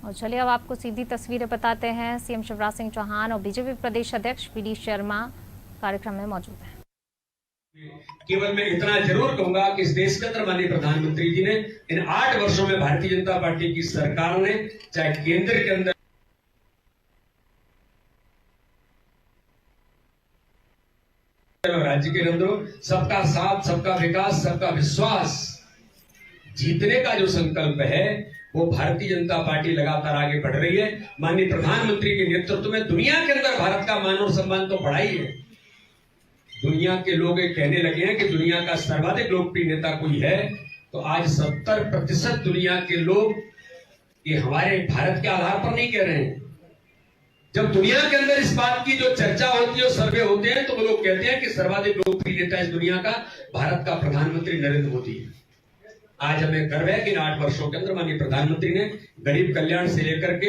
और चलिए अब आपको सीधी तस्वीरें बताते हैं। सीएम शिवराज सिंह चौहान और बीजेपी प्रदेश अध्यक्ष वी डी शर्मा कार्यक्रम में मौजूद हैं। केवल मैं इतना जरूर कहूंगा कि इस देश के अंदर माननीय प्रधानमंत्री जी ने इन 8 वर्षों में भारतीय जनता पार्टी की सरकार ने चाहे केंद्र के अंदर राज्य के अंदर सबका साथ, सबका विकास, सबका विश्वास जीतने का जो संकल्प है वो भारतीय जनता पार्टी लगातार आगे बढ़ रही है। माननीय प्रधानमंत्री के नेतृत्व में दुनिया के अंदर भारत का मान और सम्मान तो बढ़ा ही है। दुनिया के लोग ये कहने लगे हैं कि दुनिया का सर्वाधिक लोकप्रिय नेता कोई है, तो आज 70% दुनिया के लोग ये हमारे भारत के आधार पर नहीं कह रहे हैं। जब दुनिया के अंदर इस बात की जो चर्चा होती है, सर्वे होते हैं, तो वो लोग कहते हैं कि सर्वाधिक लोकप्रिय नेता इस दुनिया का भारत का प्रधानमंत्री नरेंद्र मोदी है। आज हमें गर्व है कि इन 8 वर्षों के अंदर माननीय प्रधानमंत्री ने गरीब कल्याण से लेकर के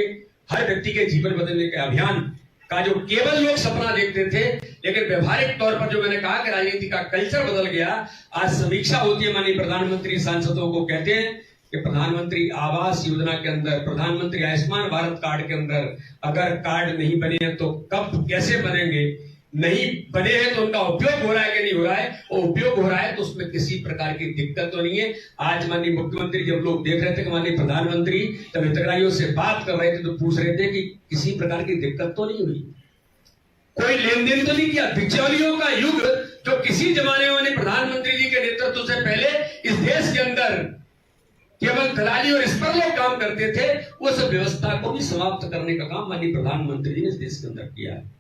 हर व्यक्ति के जीवन बदलने के अभियान का जो केवल लोग सपना देखते थे, लेकिन व्यवहारिक तौर पर जो मैंने कहा कि राजनीति का कल्चर बदल गया। आज समीक्षा होती है, माननीय प्रधानमंत्री सांसदों को कहते हैं कि प्रधानमंत्री आवास योजना के अंदर, प्रधानमंत्री आयुष्मान भारत कार्ड के अंदर अगर कार्ड नहीं बने हैं तो कब कैसे बनेंगे, नहीं बने हैं तो उनका उपयोग हो रहा है कि नहीं हो रहा है, और उपयोग हो रहा है तो उसमें किसी प्रकार की दिक्कत तो नहीं है। आज माननीय मुख्यमंत्री जब लोग देख रहे थे कि माननीय प्रधानमंत्री जब हितग्राहियों से बात कर रहे थे तो पूछ रहे थे कि किसी प्रकार की दिक्कत तो नहीं हुई, कोई लेन देन तो नहीं किया। बिचौलियों का युग जो किसी जमाने में प्रधानमंत्री जी के नेतृत्व से पहले इस देश के अंदर केवल दलाली और इस पर लोग काम करते थे, उस व्यवस्था को भी समाप्त करने का काम माननीय प्रधानमंत्री जी ने इस देश के अंदर किया है।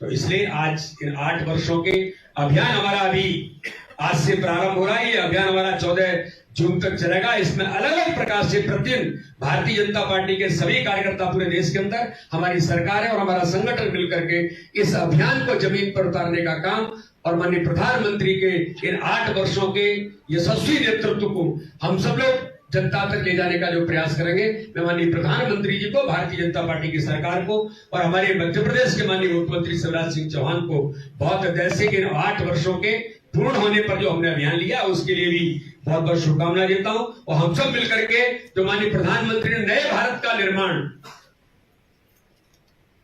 तो इसलिए आज इन 8 वर्षों के अभियान हमारा अभी आज से प्रारंभ हो रहा है। ये अभियान हमारा 14 जून तक चलेगा। इसमें अलग अलग प्रकार से प्रतिदिन भारतीय जनता पार्टी के सभी कार्यकर्ता पूरे देश के अंदर, हमारी सरकार है और हमारा संगठन मिलकर के इस अभियान को जमीन पर उतारने का काम और माननीय प्रधानमंत्री के इन 8 वर्षों के यशस्वी नेतृत्व को हम सब लोग जनता तक ले जाने का जो प्रयास करेंगे। मैं माननीय प्रधानमंत्री जी को, भारतीय जनता पार्टी की सरकार को और हमारे मध्य प्रदेश के माननीय मुख्यमंत्री शिवराज सिंह चौहान को बहुत हृदय से कि 8 वर्षों के पूर्ण होने पर जो हमने अभियान लिया उसके लिए भी बहुत बहुत शुभकामनाएं देता हूं। और हम सब मिलकर के जो माननीय प्रधानमंत्री ने नए भारत का निर्माण,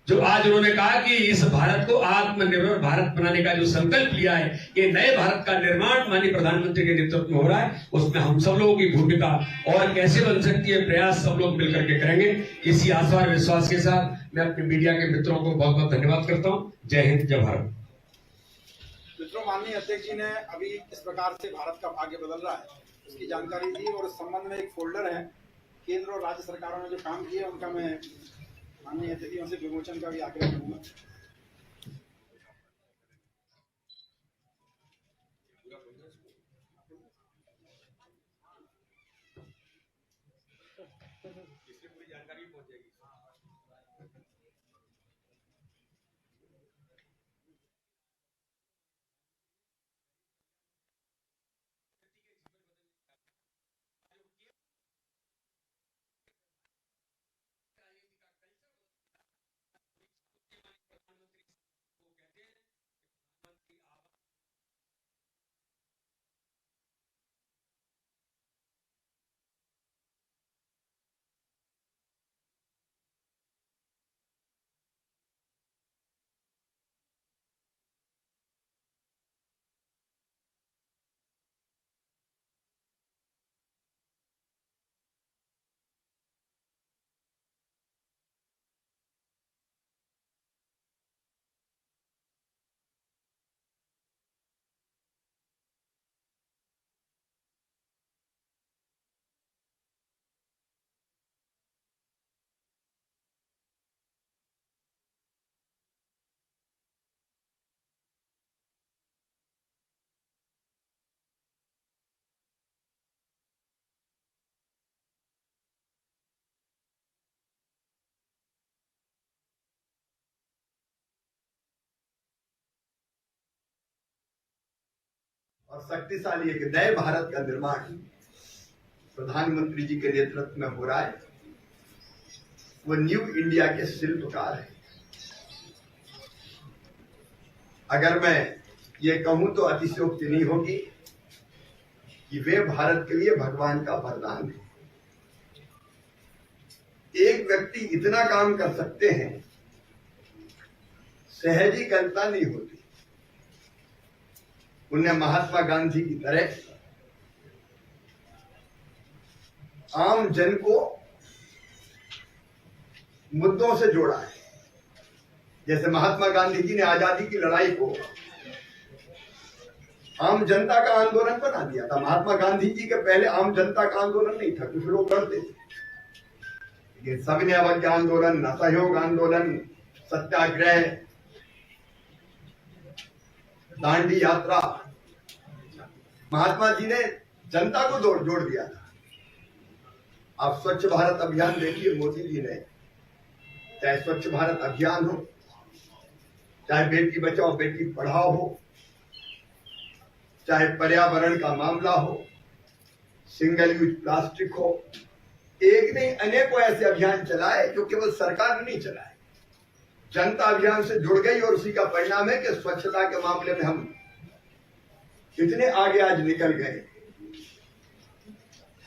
जो आज उन्होंने कहा कि इस भारत को आत्मनिर्भर भारत बनाने का जो संकल्प लिया है, ये नए भारत का निर्माण माननीय प्रधानमंत्री के नेतृत्व में हो रहा है। उसमें हम सब लोगों की भूमिका और कैसे बन सकती है, प्रयास सब लोग मिलकर के करेंगे। इसी आशा और विश्वास के साथ मैं अपने मीडिया के मित्रों को बहुत बहुत धन्यवाद करता हूँ। जय हिंद, जय भारत। मित्रों, माननीय अध्यक्ष जी ने अभी किस प्रकार से भारत का भाग्य बदल रहा है उसकी जानकारी दी और इस संबंध में एक फोल्डर है केंद्र और राज्य सरकारों ने जो काम किए उनका मैं माननीय अतिथियों से विमोचन का भी आग्रह करूंगा। जानकारी पहुंच जाएगी। और शक्तिशाली एक नए भारत का निर्माण प्रधानमंत्री जी के नेतृत्व में हो रहा है। वो न्यू इंडिया के शिल्पकार है। अगर मैं ये कहूं तो अतिशयोक्ति नहीं होगी कि वे भारत के लिए भगवान का वरदान है। एक व्यक्ति इतना काम कर सकते हैं, सहजी कल्पना नहीं होती। उन्हें महात्मा गांधी की तरह आम जन को मुद्दों से जोड़ा है। जैसे महात्मा गांधी जी ने आजादी की लड़ाई को आम जनता का आंदोलन बना दिया था। महात्मा गांधी जी के पहले आम जनता का आंदोलन नहीं था, कुछ लोग करते थे, लेकिन सविनय अवज्ञा आंदोलन, असहयोग आंदोलन, सत्याग्रह, दांडी यात्रा, महात्मा जी ने जनता को जोड़ दिया था। आप स्वच्छ भारत अभियान देखिए, मोदी जी ने, चाहे स्वच्छ भारत अभियान हो, चाहे बेटी बचाओ बेटी पढ़ाओ हो, चाहे पर्यावरण का मामला हो, सिंगल यूज प्लास्टिक हो, एक नहीं अनेकों ऐसे अभियान चलाए जो केवल सरकार ने नहीं चलाए, जनता अभियान से जुड़ गई। और उसी का परिणाम है कि स्वच्छता के मामले में हम इतने आगे आज निकल गए।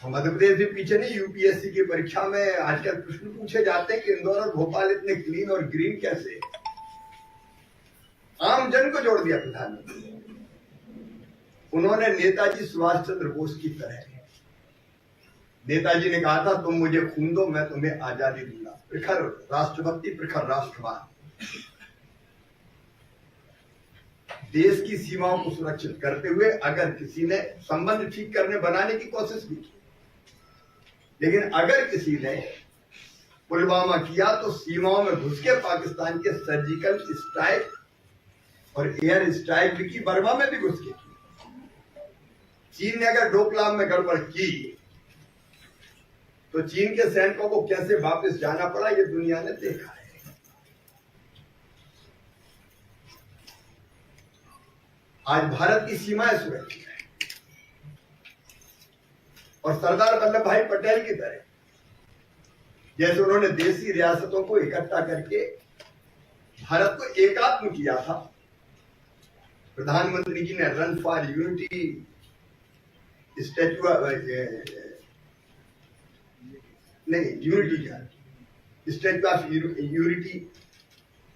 हम मध्य प्रदेश भी पीछे नहीं। यूपीएससी की परीक्षा में आजकल प्रश्न पूछे जाते हैं कि इंदौर और भोपाल इतने क्लीन और ग्रीन कैसे। आम जन को जोड़ दिया प्रधानमंत्री। उन्होंने नेताजी सुभाष चंद्र बोस की तरह, नेताजी ने कहा था तुम मुझे खून दो मैं तुम्हें आजादी दूंगा। प्रखर राष्ट्रभक्ति, प्रखर राष्ट्रवाद, देश की सीमाओं को सुरक्षित करते हुए अगर किसी ने संबंध ठीक करने बनाने की कोशिश भी की, लेकिन अगर किसी ने पुलवामा किया तो सीमाओं में घुस के पाकिस्तान के सर्जिकल स्ट्राइक और एयर स्ट्राइक भी की, बर्मा में भी घुस के की। चीन ने अगर डोकलाम में गड़बड़ की तो चीन के सैनिकों को कैसे वापस जाना पड़ा ये दुनिया ने देखा है। आज भारत की सीमाएं सुरक्षित है और सरदार वल्लभ भाई पटेल की तरह जैसे उन्होंने देशी रियासतों को इकट्ठा करके भारत को एकात्म किया था। प्रधानमंत्री जी ने run for unity statue statue of unity,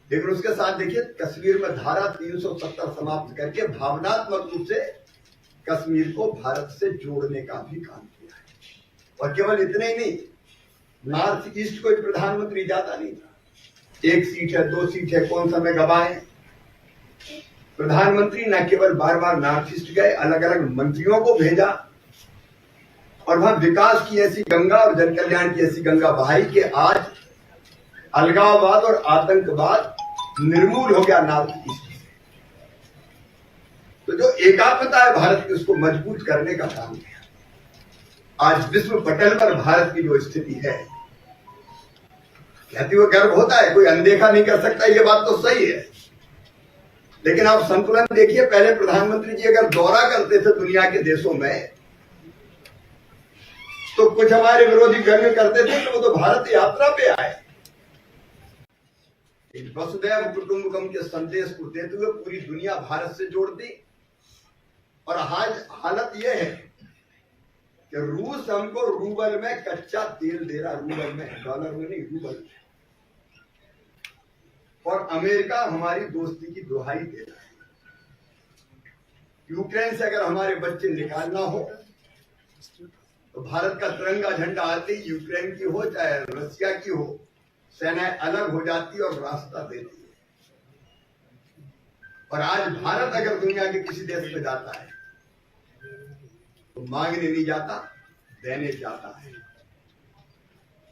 लेकिन उसके साथ देखिए कश्मीर में धारा 370 समाप्त करके भावनात्मक रूप से कश्मीर को भारत से जोड़ने का भी काम किया है। और केवल इतने ही नहीं, नॉर्थ ईस्ट कोई प्रधानमंत्री जाता नहीं था। 1 सीट है 2 सीट है कौन सा में गवाए। प्रधानमंत्री न केवल बार बार नॉर्थ ईस्ट गए, अलग अलग मंत्रियों को भेजा और वहां विकास की ऐसी गंगा और जन कल्याण की ऐसी गंगा बहाई कि आज अलगाववाद और आतंकवाद निर्मूल हो गया नॉर्थ ईस्ट से। तो जो एकात्मता है भारत की उसको मजबूत करने का काम किया। आज विश्व पटल पर भारत की जो स्थिति है, कहते हुए गर्व होता है, कोई अनदेखा नहीं कर सकता, ये बात तो सही है। लेकिन आप संतुलन देखिए, पहले प्रधानमंत्री जी अगर दौरा करते थे दुनिया के देशों में तो कुछ हमारे विरोधी व्यंग करते थे कि वो तो भारत यात्रा पे आए। वसुधैव कुटुंबकम के संदेश को देते हुए पूरी दुनिया भारत से जोड़ दी। और आज हालत यह है कि रूस हमको रूबल में कच्चा तेल दे रहा, रूबल में, डॉलर में नहीं, रूबल में। और अमेरिका हमारी दोस्ती की दुहाई दे रहा है। यूक्रेन से अगर हमारे बच्चे निकालना हो तो भारत का तिरंगा झंडा आते ही यूक्रेन की हो चाहे रशिया की हो, सेनाएं अलग हो जाती और रास्ता देती है। और आज भारत अगर दुनिया के किसी देश में जाता है तो मांगने नहीं जाता, देने जाता है।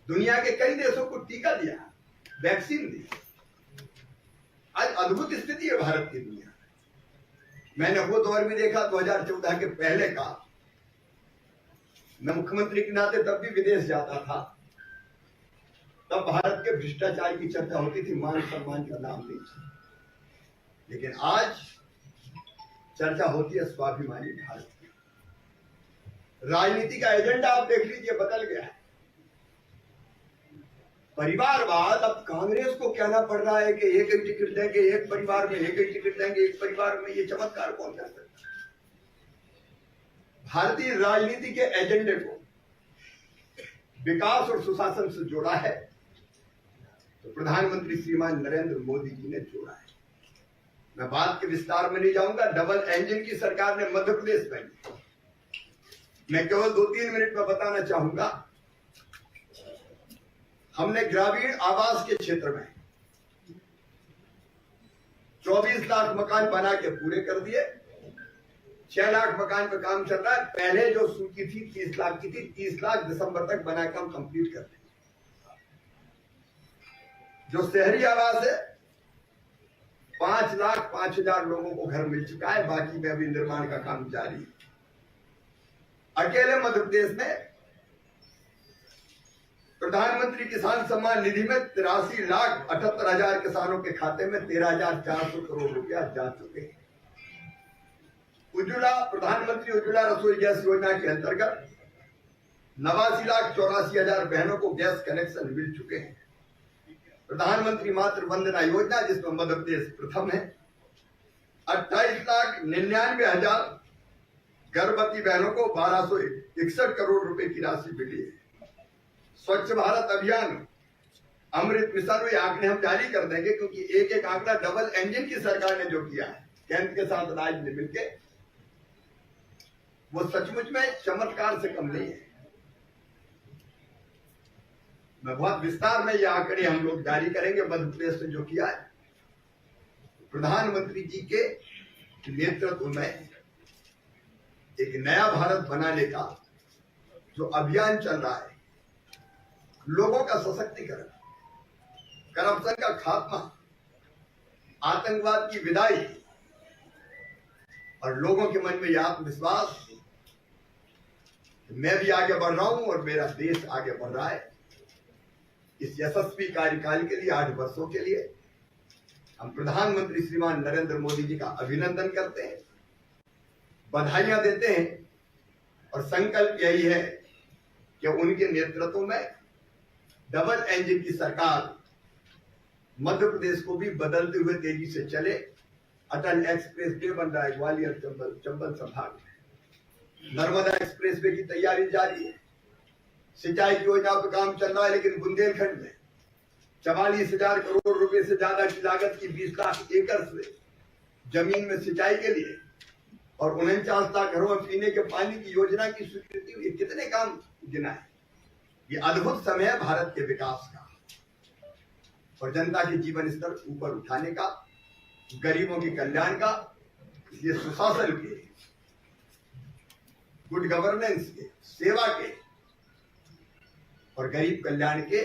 दुनिया के कई देशों को टीका दिया, वैक्सीन दी। आज अद्भुत स्थिति है भारत की दुनिया में। मैंने वो दौर भी देखा 2014 के पहले का। मैं मुख्यमंत्री के नाते तब भी विदेश जाता था, तब भारत के भ्रष्टाचार की चर्चा होती थी, मान सम्मान का नाम नहीं था। लेकिन आज चर्चा होती है स्वाभिमानी भारत की। राजनीति का एजेंडा आप देख लीजिए बदल गया है। परिवारवाद, अब कांग्रेस को कहना पड़ रहा है कि एक ही टिकट देंगे एक परिवार में, एक ही टिकट देंगे एक परिवार में। ये चमत्कार कौन कर सकता है? भारतीय राजनीति के एजेंडे को विकास और सुशासन से जोड़ा है तो प्रधानमंत्री श्रीमान नरेंद्र मोदी जी ने जोड़ा है। मैं बात के विस्तार में नहीं जाऊंगा। डबल इंजन की सरकार ने मध्य प्रदेश में, मैं केवल 2-3 मिनट में बताना चाहूंगा। हमने ग्रामीण आवास के क्षेत्र में 24 लाख मकान बना के पूरे कर दिए। 6 लाख मकान पे काम चल रहा है। पहले जो सूची थी 30 लाख की थी, 30 लाख दिसंबर तक बना के हम कंप्लीट कर देंगे। जो शहरी आवास है 5,05,000 लोगों को घर मिल चुका है। बाकी में अभी निर्माण का काम जारी है। अकेले मध्य प्रदेश में प्रधानमंत्री किसान सम्मान निधि में 83,78,000 किसानों के खाते में 13,400 करोड़ रुपया जा चुके हैं। उज्ज्वला, प्रधानमंत्री उज्ज्वला रसोई गैस योजना के अंतर्गत 89,84,000 बहनों को गैस कनेक्शन मिल चुके हैं। प्रधानमंत्री मातृ वंदना योजना, जिसमें मध्य प्रदेश प्रथम है, 28,99,000 गर्भवती बहनों को 1,261 करोड़ रुपए की राशि मिली है। स्वच्छ भारत अभियान, अमृत मिशन, ये आंकड़े हम जारी कर देंगे, क्योंकि एक एक आंकड़ा डबल इंजन की सरकार ने जो किया है केंद्र के साथ राज्य ने मिलकर, वो सचमुच में चमत्कार से कम नहीं है। मैं बहुत विस्तार में ये आंकड़े हम लोग जारी करेंगे। मध्य प्रदेश में जो किया है, प्रधानमंत्री जी के नेतृत्व में एक नया भारत बनाने का जो अभियान चल रहा है, लोगों का सशक्तिकरण, करप्शन का खात्मा, आतंकवाद की विदाई और लोगों के मन में यह आत्मविश्वास, मैं भी आगे बढ़ रहा हूं और मेरा देश आगे बढ़ रहा है। इस यशस्वी कार्यकाल के लिए 8 वर्षों के लिए हम प्रधानमंत्री श्रीमान नरेंद्र मोदी जी का अभिनंदन करते हैं, बधाइयां देते हैं और संकल्प यही है कि उनके नेतृत्व में डबल इंजन की सरकार मध्य प्रदेश को भी बदलते हुए तेजी से चले। अटल एक्सप्रेस वे बन रहा है ग्वालियर चंबल संभाग में, नर्मदा एक्सप्रेस वे की तैयारी जारी है, सिंचाई की योजना पर काम चल रहा है। लेकिन बुंदेलखंड में 44,000 करोड़ रुपए से ज्यादा की लागत की 20 लाख एकड़ से जमीन में सिंचाई के लिए और 49 लाख घरों में पीने के पानी की योजना की स्वीकृति हुई। कितने काम गिना है। ये अद्भुत समय है भारत के विकास का और जनता के जीवन स्तर ऊपर उठाने का, गरीबों के कल्याण का, ये सुशासन के, गुड गवर्नेंस के, सेवा के और गरीब कल्याण के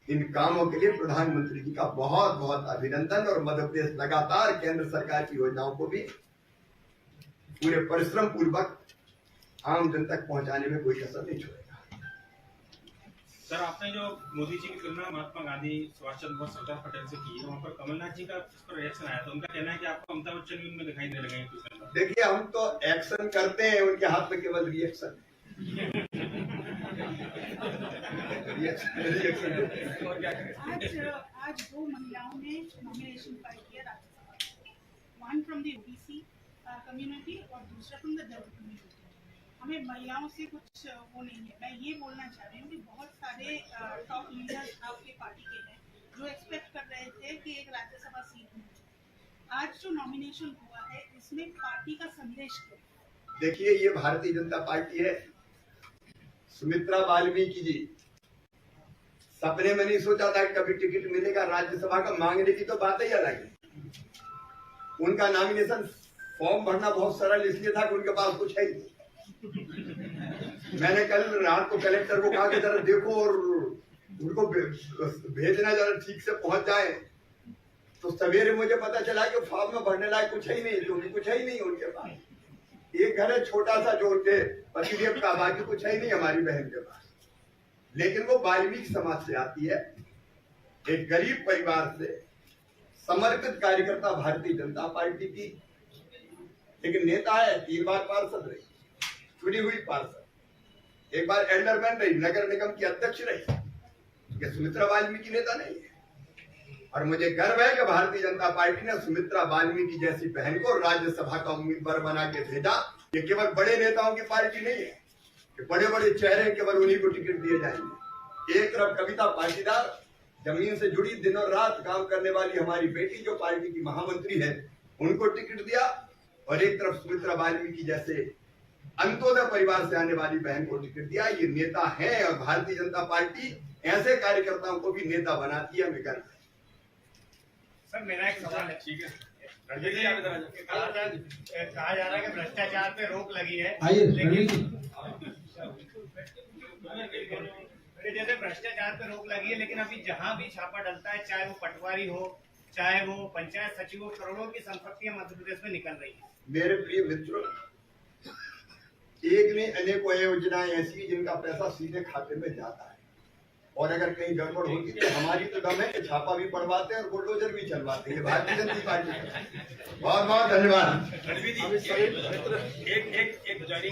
इन कामों के लिए प्रधानमंत्री जी का बहुत बहुत अभिनंदन। और मध्य प्रदेश लगातार केंद्र सरकार की योजनाओं को भी पूरे परिश्रम पूर्वक आम जन तक पहुंचाने में कोई कसर नहीं छोड़ेगा। सर, आपने जो मोदी जी की तुलना महात्मा गांधी, सुभाष चंद्र बोस, सरदार पटेल से की है, वहाँ पर कमलनाथ जी का इस पर रिएक्शन आया था। उनका कहना है कि आपको अमिताभ बच्चन भी उनमें दिखाई देने लगे। देखिए, हम तो एक्शन करते हैं, उनके हाथ में केवल रिएक्शन है। आज 2 महिलाओं ने नॉमिनेशन फाइल किया Rajya Sabha, one from the OBC community और दूसरा फ्रॉम द दलित कम्युनिटी। हमें महिलाओं से कुछ वो नहीं है। मैं ये बोलना चाह रही हूँ कि बहुत सारे टॉप लीडर्स आपके पार्टी के हैं जो एक्सपेक्ट कर रहे थे कि एक राज्यसभा सीट मिले। आज जो नॉमिनेशन हुआ है, इसमें पार्टी का संदेश क्या है? देखिए, ये भारतीय जनता पार्टी है। सुमित्रा वाल्मीकि जी सपने में नहीं सोचा था कि कभी टिकट मिलेगा राज्यसभा का। मांगने की तो बात ही अलग है। उनका नॉमिनेशन फॉर्म भरना बहुत सरल इसलिए था कि उनके पास कुछ है ही नहीं। मैंने कल रात को कलेक्टर को कहा कि जरा देखो और उनको भेजना जरा ठीक से पहुंच जाए, तो सवेरे मुझे पता चला कि फॉर्म में भरने लायक कुछ है ही नहीं, क्योंकि कुछ है ही नहीं उनके पास। एक घर है छोटा सा जो उनके पतिदेव का, बाकी कुछ है ही नहीं हमारी बहन के पास। लेकिन वो वाल्मीकि समाज से आती है, एक गरीब परिवार से, समर्पित कार्यकर्ता भारतीय जनता पार्टी की, लेकिन नेता है। 3 बार पार्षद रही, चुनी हुई पार्षद, एक बार एल्डरमैन रही, नगर निगम की अध्यक्ष रही। सुमित्रा वाल्मीकि नेता नहीं है। और मुझे गर्व है कि भारतीय जनता पार्टी ने सुमित्रा वाल्मीकि जैसी बहन को राज्यसभा का उम्मीदवार बना के भेजा। ये केवल बड़े नेताओं की पार्टी नहीं है कि बड़े बड़े चेहरे केवल उन्हीं को टिकट दिए जाएंगे। एक तरफ कविता पाटीदार जमीन से जुड़ी दिन और रात काम करने वाली हमारी बेटी जो पार्टी की महामंत्री है, उनको टिकट दिया, और एक तरफ सुमित्रा वाल्मीकि जैसे अंत्योदय परिवार से आने वाली बहन को टिकट दिया। ये नेता है, और भारतीय जनता पार्टी ऐसे कार्यकर्ताओं को भी नेता बनाती है। हमें करना है। सर मेरा एक सवाल है। ठीक है, कहा जा रहा है कि भ्रष्टाचार पे रोक लगी है, जैसे भ्रष्टाचार पे रोक लगी है, लेकिन अभी जहां भी छापा डलता है, चाहे वो पटवारी हो, चाहे वो पंचायत सचिव हो, करोड़ों की संपत्तियां मध्य प्रदेश में निकल रही है। मेरे प्रिय मित्रों, एक ने अनेकों योजनाएं ऐसी जिनका पैसा सीधे खाते में जाता है, और अगर कहीं गड़बड़ होती तो हमारी तो दम है कि छापा भी पड़वाते हैं और बुलडोजर भी चलवाते हैं। भारतीय जनता पार्टी। बहुत बहुत धन्यवाद।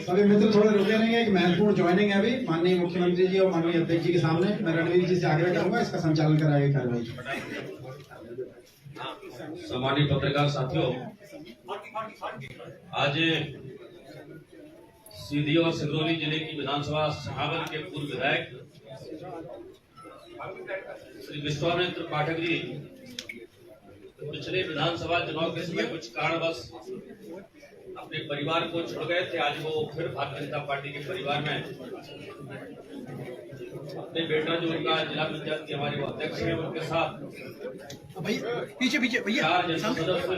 सभी मित्र थोड़े रुके नहीं है, एक महत्वपूर्ण ज्वाइनिंग है अभी माननीय मुख्यमंत्री जी और माननीय अध्यक्ष जी के सामने। मैं रणवीर जी से आग्रह करूंगा इसका संचालन कराएगी कार्रवाई। सम्मानित पत्रकार साथियों, आज सीधी और सिंगरौली जिले की विधानसभा सभावन के पूर्व विधायक श्री विश्वामित्र पाठक जी पिछले विधानसभा चुनाव के समय कुछ कारणवश अपने परिवार को छोड़ गए थे। आज वो फिर भारतीय जनता पार्टी के परिवार में अपने बेटा जो उनका जिला पंचायत के हमारे वो अध्यक्ष हैं, उनके साथ पीछे भैया 4 सदस्य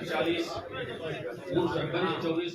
40 पूर्व सरपंच 24